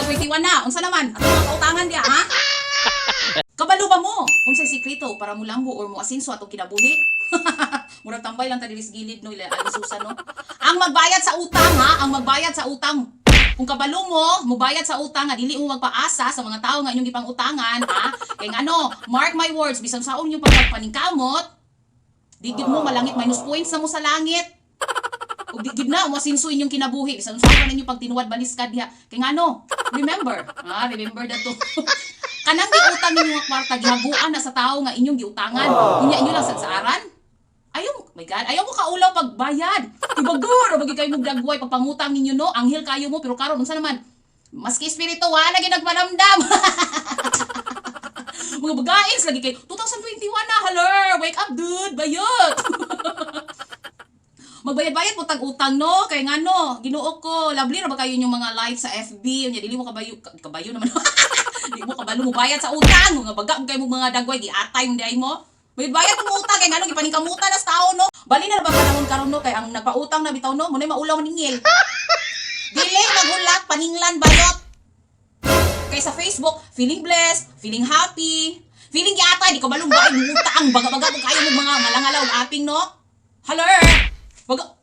2021 na. Unsa naman? Ato mga kautangan diya, ha? Kabalo ba mo? Unsay sikreto para mo lambo or mo asinso atong kinabuhi? Murag tambay lang ta diri sa gilid no, ila ang susa no. Ang magbayad sa utang ha, ang magbayad sa utang. Kung kabalo mo, mubayad sa utang nga dili mo magpaasa sa mga tao nga inyong gipangutangan ha. Kay ngano, mark my words, bisan saon yung pagpaningkamot, di gid mo malangit minus points na mo sa langit. Ug di gid na mo asinso inyong kinabuhi bisan sa ninyo pag tinuwad balis ka diha. Kay ngano, remember that to. Kanang giutang ninyo nga kwarta gihaguan na sa tao nga inyong giutangan. Inya inyo lang sadsaaran. Ayaw mo, my God, ayaw mo kaulaw pagbayad. Ibagor, bagi kayo mong dagway pagpangutang ninyo no. Anghel kayo mo pero karon unsa naman? Maski espiritual lagi nagmaramdam. Mga bagains lagi kayo 2021 na, haler, wake up dude, bayot. Magbayad-bayad po tag-utang no, kay ngano, Ginoo ko, lovely ra ba kayo yung mga live sa FB, unya dili mo kabayo naman. Di mo kabalo mo bayad sa utang, mga baga kay mo mga dagway giatay mo day mo. Bayad mo utang kay ngano gipaningkamutan nas tao no. Bali na ba panahon karon no kay ang nagpautang na bitaw no, munay maulaw ningil. Dili magulat paninglan bayot. Kay sa Facebook, feeling blessed, feeling happy, feeling giatay di kabalo ba ay utang, baga-baga kung kayo mo mga malangalaw aping no. Haler. Baga.